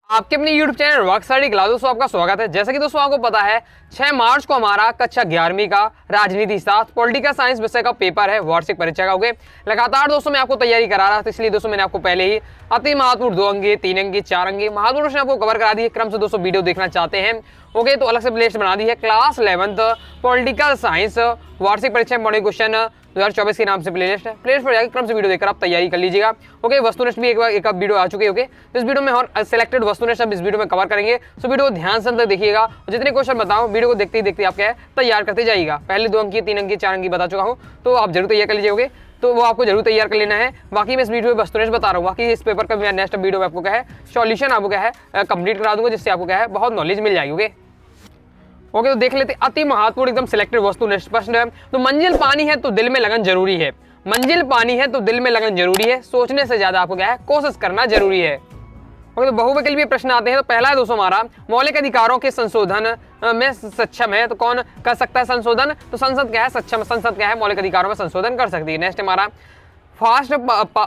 आपके अपने YouTube channel rock study class दोस्तों आपका स्वागत है। जैसा कि दोस्तों आपको पता है 6 मार्च को हमारा कक्षा 11वीं का राजनीति शास्त्र पॉलिटिकल साइंस विषय का पेपर है, वार्षिक परीक्षा का। ओके, लगातार दोस्तों मैं आपको तैयारी करा रहा था, इसलिए दोस्तों मैंने आपको पहले ही अति महत्वपूर्ण 2 अंकीय 3 अंकीय 4 अंकीय महत्वपूर्ण प्रश्न आपको कवर करा दिए। क्रम से दोस्तों वीडियो देखना चाहते हैं ओके तो अलग से प्लेलिस्ट बना दी है, क्लास 11th पॉलिटिकल साइंस वार्षिक परीक्षा मॉडल क्वेश्चन 2024 के नाम से प्लेलिस्ट है। प्लेलिस्ट पर जाकर क्रम से वीडियो देखकर आप तैयारी कर लीजिएगा। ओके, वस्तुनिष्ठ भी एक वीडियो आ चुकी है। ओके, तो इस वीडियो में और सिलेक्टेड वस्तुनिष्ठ सब इस वीडियो में कवर करेंगे, तो वीडियो को ध्यान से अंत देखिएगा। जितने क्वेश्चन बताऊं वीडियो को देखते ही देखते आप क्या है तैयार करते जाइएगा। पहले 2 अंकीय 3 अंकीय 4 अंकीय बता चुका हूँ, तो आप जरूर तैयार कर लीजिए। तो वो आपको जरूर तैयार कर लेना है। बाकी मैं इस वीडियो में वस्तुनिष्ठ बता रहा हूँ, बाकी इस पेपर का मैं नेक्स्ट वीडियो में आपको क्या है सॉल्यूशन आपको क्या है कंप्लीट करा दूंगा, जिससे आपको क्या है बहुत नॉलेज मिल जाएगी। ओके, तो देख लेते अति महत्वपूर्ण एकदम सिलेक्टेड वस्तुनिष्ठ प्रश्न है। तो मंजिल पानी है तो दिल में लगन जरूरी है। मंजिल पानी है तो दिल में लगन जरूरी है, सोचने से ज्यादा आपको क्या है कोशिश करना जरूरी है। ओके, तो बहुविकल्पी प्रश्न आते हैं। तो पहला है दोस्तों हमारा मौलिक अधिकारों के संशोधन में सक्षम है तो कौन कर सकता है संशोधन? तो संसद क्या है सक्षम, संसद क्या है मौलिक अधिकारों में संशोधन कर सकती है। नेक्स्ट हमारा फास्ट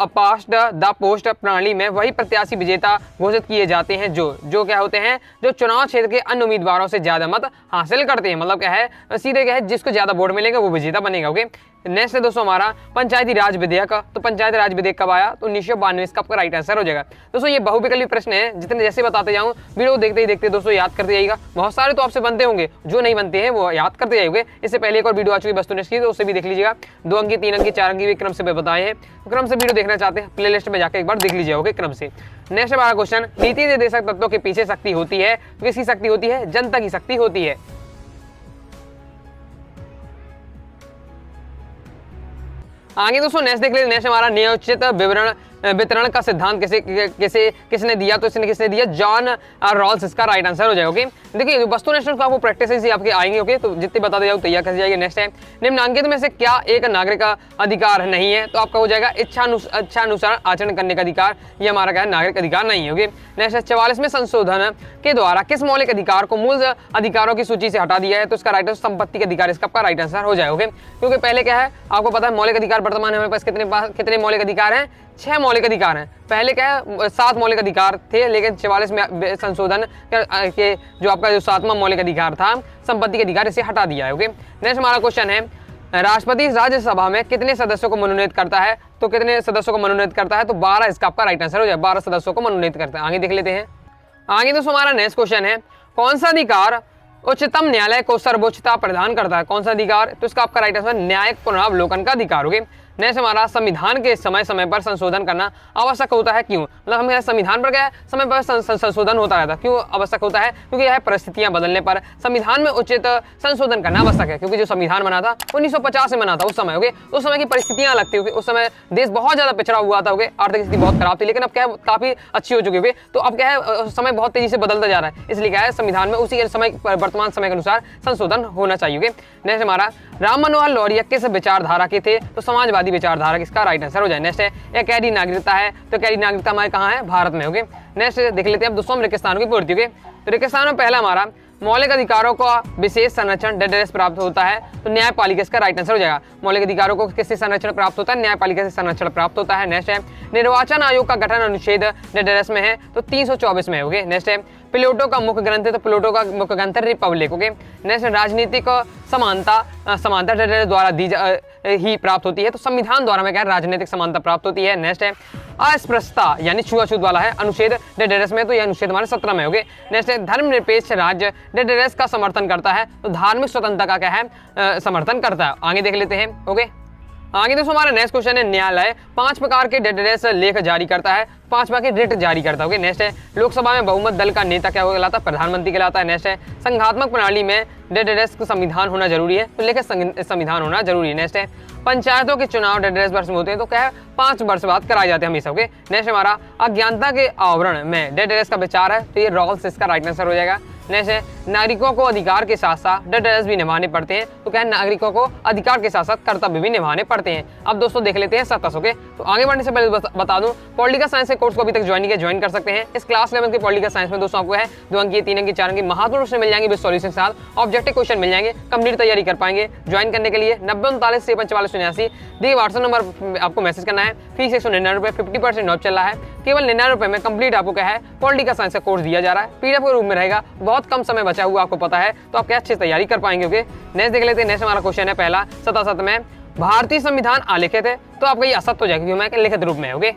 पास्ट द पोस्ट प्रणाली में वही प्रत्याशी विजेता घोषित किए जाते हैं जो क्या होते हैं जो चुनाव क्षेत्र के अन्य उम्मीदवारों से ज्यादा मत हासिल करते हैं। मतलब क्या है सीधे क्या है जिसको ज्यादा वोट मिलेंगे वो विजेता बनेगा। ओके, नेक्स्ट है दोस्तों हमारा पंचायती राज विधेयक। तो पंचायती राज विधेयक कब आया? तो 1992 इसका आपका राइट आंसर हो जाएगा। दोस्तों ये बहुविकल्पी प्रश्न है, जितने जैसे बताते जाऊँ वीडियो देखते ही देखते दोस्तों याद करते जाइएगा। बहुत सारे तो आपसे बनते होंगे, जो नहीं बनते हैं वो याद करते जाइए। इससे पहले एक और वीडियो आ चुकी है वस्तुनिष्ठ की, तो उससे भी देख लीजिएगा। 2 अंकीय 3 अंकीय 4 अंकीय क्रम से बताए हैं, क्रम से वीडियो देखना चाहते हैं प्ले लिस्ट में जाकर एक बार देख लीजिए। ओके, क्रम से नेक्स्ट हमारा क्वेश्चन नीति निर्देशक तत्वों के पीछे शक्ति होती है, किसकी शक्ति होती है? जनता की शक्ति होती है। आगे दोस्तों नेक्स्ट देख लीजिए। नेक्स्ट हमारा न्यायोचित वितरण का सिद्धांत किसने दिया? तो इसने किसने दिया? जॉन रॉल्स इसका राइट आंसर हो जाएगा। ओके, देखिए वस्तुनिष्ठ को आपको प्रैक्टिस से आपके आएंगे। ओके, तो जितने बताते जाओ तैयार कर जाएंगे। नेक्स्ट है निम्नलिखित में से क्या एक नागरिक का अधिकार नहीं है? तो आपका हो जाएगा इच्छानुसार आचरण करने का अधिकार। ये हमारा क्या है नागरिक अधिकार नहीं है। ओके, नेक्स्ट है 44वें संशोधन के द्वारा किस मौलिक अधिकार को मूल अधिकारों की सूची से हटा दिया है? तो इसका राइट आंसर संपत्ति के अधिकार इसका आपका राइट आंसर हो जाएगा। ओके, क्योंकि पहले क्या है आपको पता है मौलिक अधिकार वर्तमान हमारे पास कितने मौलिक अधिकार हैं? 6 मौलिक अधिकार हैं। पहले क्या है 7 मौलिक अधिकार थे, लेकिन 44 में संशोधन के जो आपका जो 7वां मौलिक अधिकार था संपत्ति के अधिकार इसे हटा दिया है। ओके, नेक्स्ट हमारा क्वेश्चन है राष्ट्रपति राज्यसभा में कितने सदस्यों को मनोनीत करता है? तो कितने सदस्यों को मनोनीत करता है? तो 12 इसका आपका राइट आंसर हो जाए। 12 सदस्यों को मनोनीत करता है। आगे देख लेते हैं। आगे दोस्तों हमारा नेक्स्ट क्वेश्चन है कौन सा अधिकार उच्चतम न्यायालय को सर्वोच्चता प्रदान करता है? कौन सा अधिकार? तो इसका आपका राइट आंसर न्यायिक पुनरावलोकन का अधिकार। होगा। नेक्स्ट हमारा संविधान के समय समय पर संशोधन करना आवश्यक होता है, क्यों? मतलब हमें संविधान पर क्या समय पर संशोधन होता रहता है, क्यों आवश्यक होता है? क्योंकि यह परिस्थितियां बदलने पर संविधान में उचित संशोधन करना आवश्यक है। क्योंकि जो संविधान बना था 1950 में बना था, उस समय हो गए उस समय की परिस्थितियां अलग थी। उस समय देश बहुत ज्यादा पिछड़ा हुआ था, आर्थिक स्थिति बहुत खराब थी, लेकिन अब क्या है काफी अच्छी हो चुकी है। तो अब क्या है समय बहुत तेजी से बदलता जा रहा है, इसलिए क्या है संविधान में उसी समय वर्तमान समय के अनुसार संशोधन होना चाहिए। नेक्स्ट हमारा राम मनोहर लोहिया किस विचारधारा के थे? तो समाजवादी विचारधारा किसका राइट आंसर हो जाए। नेक्स्ट है यह कैदी नागरिकता है, तो कैदी नागरिकता हमारे कहाँ है? भारत में। होगी। नेक्स्ट देख लेते हैं अब दोस्तों रेगिस्तानों की पूर्ति। होगी, तो रेगिस्तान में पहला हमारा मौलिक अधिकारों का विशेष संरक्षण डेडरेस प्राप्त होता है, तो न्यायपालिका इसका राइट आंसर हो जाएगा। मौलिक अधिकारों को किससे संरक्षण प्राप्त होता है? न्यायपालिका से संरक्षण प्राप्त होता है। नेक्स्ट है निर्वाचन आयोग का गठन अनुच्छेद डेडरेस में है, तो 324 में। होगी। नेक्स्ट है प्लेटो का मुख्य ग्रंथ है, तो प्लेटो का मुख्य ग्रंथ रिपब्लिक। ओके, नेक्स्ट राजनीतिक समानता डेडरेस द्वारा दी ही प्राप्त होती है, तो संविधान द्वारा में क्या है राजनीतिक समानता प्राप्त होती है। नेक्स्ट है अस्पृश्यता यानी छुआछूत वाला है अनुच्छेद डेडरेस में, तो यह अनुच्छेद हमारे 17 में। होगे। नेक्स्ट है धर्मनिरपेक्ष राज्य डेडरेस का समर्थन करता है, तो धार्मिक स्वतंत्रता का क्या है समर्थन करता है। आगे देख लेते हैं। ओके, आगे दोस्तों हमारा नेक्स्ट क्वेश्चन है न्यायालय 5 प्रकार के डेडरेस लेख जारी करता है, 5 प्रकार के रिट जारी करता है। नेक्स्ट है लोकसभा में बहुमत दल का नेता क्या कहलाता है? प्रधानमंत्री कहलाता है। नेक्स्ट है संघात्मक प्रणाली में डेडरेस का संविधान होना जरूरी है, तो लेखित संविधान होना जरूरी है। नेक्स्ट है पंचायतों के चुनाव डेडरेस वर्ष में होते हैं, तो क्या है 5 वर्ष बाद कराए जाते हैं हमेशा। नेक्स्ट हमारा अज्ञानता के आवरण में डेडरेस का विचार है, तो ये रॉल्स इसका राइट आंसर हो जाएगा। जैसे नागरिकों को अधिकार के साथ साथ कर्तव्य भी निभाने पड़ते हैं। तो क्या है, नागरिकों को अधिकार के साथ साथ कर्तव्य भी निभाने पड़ते हैं। अब दोस्तों देख लेते हैं 27 के। तो आगे बढ़ने से पहले बता दूं, पॉलिटिकल साइंस के कोर्स को अभी तक ज्वाइन कर सकते हैं। इस क्लास 11 के पॉलिटिकल साइंस में दोस्तों आपको है 2 अंक, 3 अंक, 4 अंक महत्वपूर्ण प्रश्न मिल जाएंगे विद सॉल्यूशन के साथ, ऑब्जेक्टिव क्वेश्चन मिल जाएंगे, कंप्लीट तैयारी कर पाएंगे। ज्वाइन करने के लिए 9039 दिए व्हाट्सएप नंबर आपको मैसेज करना है। फीस 199 रुपये, 50% ऑफ चल रहा है। केवल 99 रुपये में कंप्लीट आपको क्या है पॉलिटिकल साइंस का कोर्स दिया जा रहा है। पीडीएफ के रूप में रहेगा, बहुत कम समय बचा हुआ आपको पता है, तो आप क्या अच्छी तैयारी कर पाएंगे। ओके, नेक्स्ट देख लेते हैं। नेक्स्ट हमारा क्वेश्चन है पहला 77 में, भारतीय संविधान अलिखित है, तो आपका ये असत्य हो जाएगा क्योंकि मैं लिखित रूप में। ओके,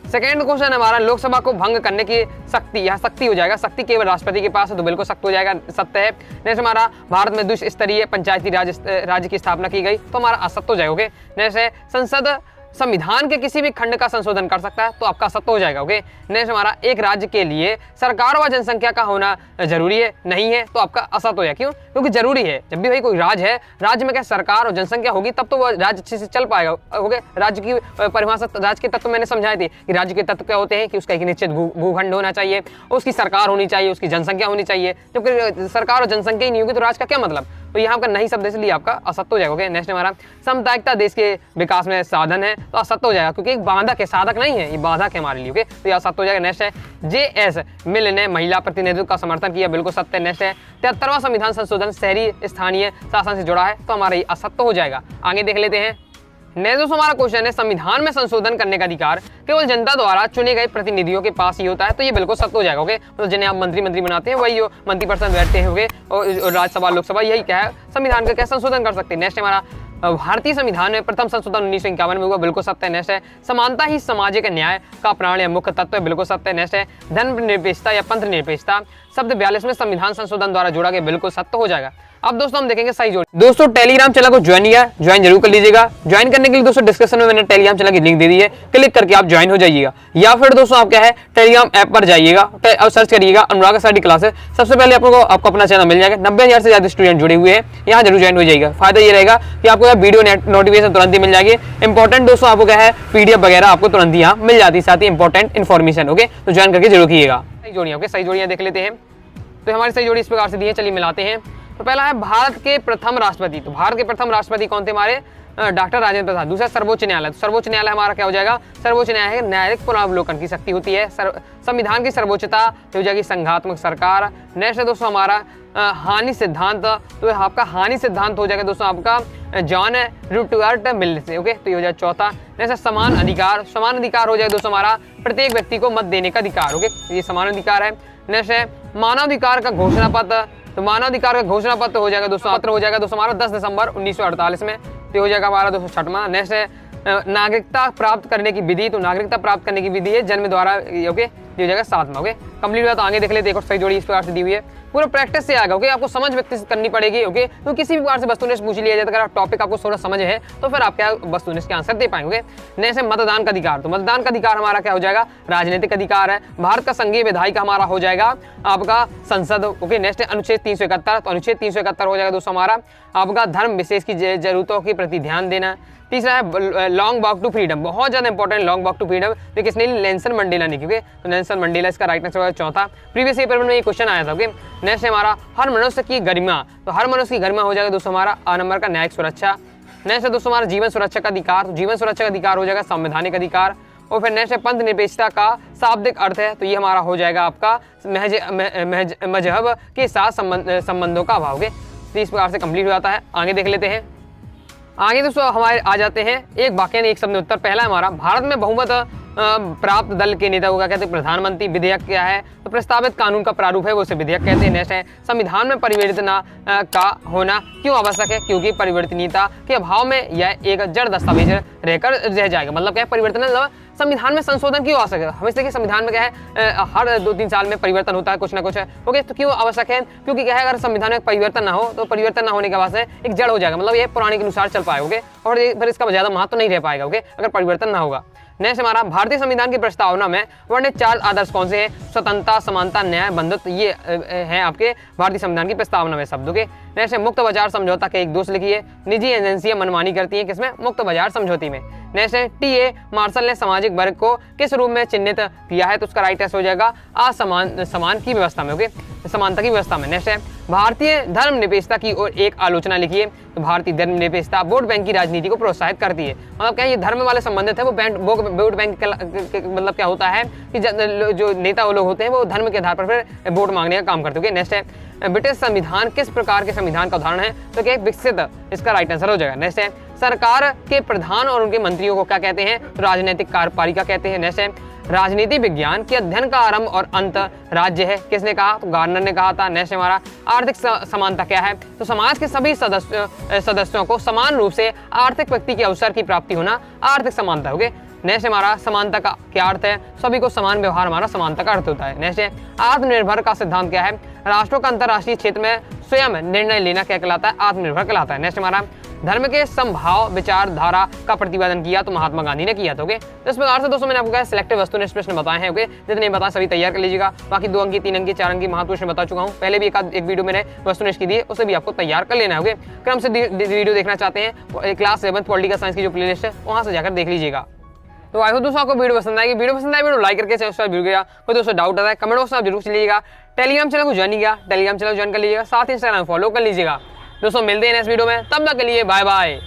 सेकेंड क्वेश्चन हमारा लोकसभा को भंग करने की शक्ति, यहाँ शक्ति हो जाएगा, शक्ति केवल राष्ट्रपति के पास है, तो बिल्कुल सख्त हो जाएगा, सत्य है। नेक्स्ट हमारा भारत में द्विश स्तरीय पंचायती राज्य की स्थापना की गई, तो हमारा असत्य हो जाएगा। ओके, नेक्स्ट है संसद संविधान के किसी भी खंड का संशोधन कर सकता है, तो आपका असत्य हो जाएगा। ओके, नेक्स्ट हमारा एक राज्य के लिए सरकार व जनसंख्या का होना जरूरी है, नहीं है, तो आपका असत्य हो जाएगा। क्यों? क्योंकि जरूरी है। जब भी भाई कोई राज्य है, राज्य में क्या सरकार और जनसंख्या होगी तब तो वो राज्य अच्छे से चल पाएगा। ओके, राज्य की परिभाषा, राज्य के तत्व मैंने समझाए थे कि राज्य के तत्व क्या होते हैं कि उसका एक निश्चित भूखंड होना चाहिए, उसकी सरकार होनी चाहिए, उसकी जनसंख्या होनी चाहिए। जबकि सरकार और जनसंख्या ही नहीं होगी तो राज्य का क्या मतलब? तो यहाँ का नहीं शब्द इसलिए आपका असत्य हो जाएगा। ओके, नेक्स्ट हमारा सामुदायिकता देश के विकास में साधन है, तो असत्य हो जाएगा क्योंकि एक बाधक है, साधक नहीं है, ये बाधक है हमारे लिए। ओके, तो ये असत्य हो जाएगा। नेक्स्ट है JS मिल ने महिला प्रतिनिधित्व का समर्थन किया, बिल्कुल सत्य। नेक्स्ट है 73वां संविधान संशोधन शहरी स्थानीय शासन से जुड़ा है, तो हमारा ये असत्य हो जाएगा। आगे देख लेते हैं। नेक्स्ट दोस्तों हमारा क्वेश्चन है संविधान में संशोधन करने का अधिकार केवल जनता द्वारा चुने गए प्रतिनिधियों के पास ही होता है, तो ये बिल्कुल सत्य हो जाएगा। ओके, तो जिन्हें आप मंत्री बनाते हैं वही जो मंत्री परिषद बैठते हैं, ओके, और राज्यसभा लोकसभा यही क्या है संविधान का क्या संशोधन कर सकते हैं। नेक्स्ट हमारा भारतीय संविधान में प्रथम संशोधन 1951 में हुआ, बिल्कुल सत्य है। नेक्स्ट है समानता ही सामाजिक न्याय का प्राण या मुख्य तत्व है, बिल्कुल सत्य है। नेक्स्ट है धर्मनिरपेक्षता या पंथ निरपेक्षता शब्द 42 में संविधान संशोधन द्वारा जोड़ा गया, बिल्कुल सत्य हो जाएगा। अब दोस्तों हम देखेंगे सही जोड़ी। दोस्तों टेलीग्राम चैनल को ज्वाइन जरूर कर लीजिएगा। ज्वाइन करने के लिए दोस्तों डिस्क्रिप्शन में मैंने टेलीग्राम चैनल की लिंक दे दी है, क्लिक करके आप ज्वाइन हो जाइएगा। या फिर दोस्तों आप क्या है टेलीग्राम ऐप पर जाइएगा और सर्च करिएगा अनुराग स्टडी क्लासेस, सबसे पहले आपको अपना चैनल मिल जाएगा। 90,000 से ज्यादा स्टूडेंट जुड़े हुए हैं, यहाँ जरूर ज्वाइन हो जाइएगा। फायदा ये रहेगा कि आपको वीडियो नोटिफिकेशन तुरंत ही मिल जाएगी। इंपॉर्टेंट दोस्तों आपको क्या है PDF वगैरह आपको तुरंत ही यहाँ मिल जाती है, साथ ही इंपॉर्टेंट इन्फॉर्मेशन। ओके, तो ज्वाइन करके जरूर कीजिएगा। सही जोड़ियाँ, ओके, सही जोड़ियाँ देख लेते हैं। तो हमारी सही जोड़ी इस प्रकार से दी है, चलिए मिलाते हैं। तो पहला है भारत के प्रथम राष्ट्रपति, तो भारत के प्रथम राष्ट्रपति कौन थे हमारे? डॉक्टर राजेंद्र प्रसाद। दूसरा सर्वोच्च न्यायालय, तो सर्वोच्च न्यायालय हमारा क्या हो जाएगा? सर्वोच्च न्यायालय न्यायिक पुनरावलोकन की शक्ति होती है। संविधान की सर्वोच्चता हो जाएगी संघात्मक सरकार। नेक्स्ट है दोस्तों हमारा हानि सिद्धांत, तो आपका हानि सिद्धांत हो जाएगा दोस्तों आपका जॉन रूटवर्ट मिल से। ओके, तो ये हो जाएगा चौथा। नेक्स्ट है समान अधिकार, समान अधिकार हो जाएगा दोस्तों हमारा प्रत्येक व्यक्ति को मत देने का अधिकार। ओके, ये समान अधिकार है। नेक्स्ट है मानवाधिकार का घोषणा पत्र, तो मानवाधिकार का घोषणा पत्र हो जाएगा दोस्तों हमारा 10 दिसंबर 1948 में, तो हो जाएगा हमारा 206वां। नेक्स्ट है नागरिकता प्राप्त करने की विधि, तो नागरिकता प्राप्त करने की विधि है जन्म द्वारा। ओके, ये हो जाएगा 7वां। ओके, कंप्लीट हुआ। तो आगे देख लेते हैं, एक और सही जोड़ी इस प्रकार से दी हुई है, पूरा प्रैक्टिस से आएगा। ओके, आपको समझ व्यक्ति करनी पड़ेगी। ओके, तो किसी भी प्रकार से वस्तुनिष्ठ पूछ लिया जाता है, अगर टॉपिक आपको थोड़ा समझ है तो फिर आप क्या वस्तुनिष्ठ के आंसर दे पाएंगे। नेक्स्ट है मतदान का अधिकार, तो मतदान का अधिकार हमारा क्या हो जाएगा? राजनीतिक अधिकार है। भारत का संघीय विधायिका हमारा हो जाएगा आपका संसद। ओके, नेक्स्ट है अनुच्छेद 371, तो अनुच्छेद 371 हो जाएगा दोस्तों हमारा आपका धर्म विशेष की जरूरतों के प्रति ध्यान देना। तीसरा है लॉन्ग वॉक टू फ्रीडम, बहुत ज्यादा important long walk to freedom, तो किसने? नेल्सन मंडेला ने, क्योंकि तो नेल्सन मंडेला इसका राइट आंसर होगा चौथा। प्रीवियस पेपर में ये क्वेश्चन आया था। ओके, नेक्स्ट है हमारा हर मनुष्य की गरिमा, तो हर मनुष्य की गरिमा हो जाएगा दोस्तों हमारा A नंबर का न्यायिक सुरक्षा। नेक्स्ट है दोस्तों हमारा जीवन सुरक्षा का अधिकार, तो जीवन सुरक्षा का अधिकार हो जाएगा संवैधानिक अधिकार। और फिर नेक्स्ट है पंथ निरपेक्षता का शाब्दिक अर्थ है, तो ये हमारा हो जाएगा आपका मजहब के साथ संबंधों का अभाव। तो इस प्रकार से कंप्लीट हो जाता है। आगे देख लेते हैं। आगे दोस्तों हमारे आ जाते हैं एक वाक्य ने एक शब्द उत्तर। पहला हमारा भारत में बहुमत प्राप्त दल के नेता को क्या कहते हैं? प्रधानमंत्री। विधेयक क्या है? तो प्रस्तावित कानून का प्रारूप है, वो उसे विधेयक कहते हैं। नेक्स्ट है संविधान में परिवर्तन का होना क्यों आवश्यक है? क्योंकि परिवर्तनीयता के अभाव में यह एक जड़ दस्तावेज रहकर रह जाएगा। मतलब क्या है परिवर्तन? मतलब संविधान में संशोधन क्यों आवश्यक है? हमें देखिए संविधान में क्या है हर 2-3 साल में परिवर्तन होता है, कुछ ना कुछ है। ओके, तो क्यों आवश्यक है? क्योंकि क्या है अगर संविधान में परिवर्तन ना हो तो परिवर्तन ना होने के बाद से एक जड़ हो जाएगा, मतलब ये पुराने के अनुसार चल पाएगा। और फिर इसका ज्यादा महत्व नहीं रह पाएगा। ओके, अगर परिवर्तन ना होगा। नेक्स्ट हमारा भारतीय संविधान की प्रस्तावना में वर्णित 4 आदर्श कौन से हैं? स्वतंत्रता, समानता, न्याय, बंधुत्व, ये हैं आपके भारतीय संविधान की प्रस्तावना में शब्दों के। नेक्स्ट है मुक्त बाजार समझौता के एक दोष लिखिए। निजी एजेंसियां मनमानी करती हैं किसमें? मुक्त बाजार समझौते में। नेक्स्ट है टी.ए. मार्शल ने सामाजिक वर्ग को किस रूप में चिन्हित किया है, तो उसका राइट आंसर हो जाएगा समान की व्यवस्था में। ओके, समानता की व्यवस्था में। नेक्स्ट है भारतीय धर्मनिरपेक्षता की ओर एक आलोचना लिखिए। तो भारतीय धर्मनिरपेक्षता वोट बैंक की राजनीति को प्रोत्साहित करती है। मतलब क्या ये धर्म वाले संबंधित है, वो वोट बैंक मतलब क्या होता है कि जो नेता वो लोग होते हैं वो धर्म के आधार पर फिर वोट मांगने का काम करते हैं। नेक्स्ट है ब्रिटिश संविधान किस प्रकार के संविधान का उदाहरण है, तो क्या विकसित, इसका राइट आंसर हो जाएगा। नेक्स्ट है सरकार के प्रधान और उनके मंत्रियों को क्या कहते हैं, तो राजनीतिक कार्यपालिका कहते हैं। नेक्स्ट है राजनीति विज्ञान के अध्ययन का आरंभ और अंत राज्य है, किसने कहा, तो गार्नर ने कहा था। नेक्स्ट हमारा आर्थिक समानता क्या है, तो समाज के सभी सदस्यों को समान रूप से आर्थिक व्यक्ति के अवसर की प्राप्ति होना आर्थिक समानता। ओके, नेक्स्ट हमारा समानता का क्या अर्थ है, सभी को समान व्यवहार हमारा समानता का अर्थ होता है। नेक्स्ट है आत्मनिर्भर का सिद्धांत क्या है, राष्ट्रों का अंतर्राष्ट्रीय क्षेत्र में स्वयं निर्णय लेना क्या कहलाता है, आत्मनिर्भर कहलाता है। नेक्स्ट हमारा धर्म के समभाव विचारधारा का प्रतिपादन किया, तो महात्मा गांधी ने किया था। ओके, तो इस प्रकार से दोस्तों मैंने आपको सिलेक्टिव वस्तुनिष्ठ प्रश्न बताए हैं। ओके, जितने बताए सभी तैयार कर लीजिएगा। बाकी 2 अंक, 3 अंक, 4 अंक महत्व प्रश्न बता चुका हूँ, पहले भी एक वीडियो मैंने वस्तुनिष्ठ की दी है, उसे भी आपको तैयार कर लेना है। ओके, क्रम से वीडियो देखना चाहते हैं क्लास 7 पॉलिटिकल साइंस की जो प्लेलिस्ट है वहां से जाकर देख लीजिएगा। तो आई होप दोस्तों आपको वीडियो पसंद आएगी। वीडियो लाइक करके सब्सक्राइब जरूर करिएगा। कोई दोस्तों डाउट आता है कमेंट बॉक्स में आप जरूर लीजिएगा। टेलीग्राम चैनल को ज्वाइन नहीं किया, टेलीग्राम चैनल ज्वाइन कर लीजिएगा, साथ ही इंस्टाग्राम फॉलो कर लीजिएगा। दोस्तों मिलते हैं नेक्स्ट वीडियो में, तब तक के लिए बाय बाय।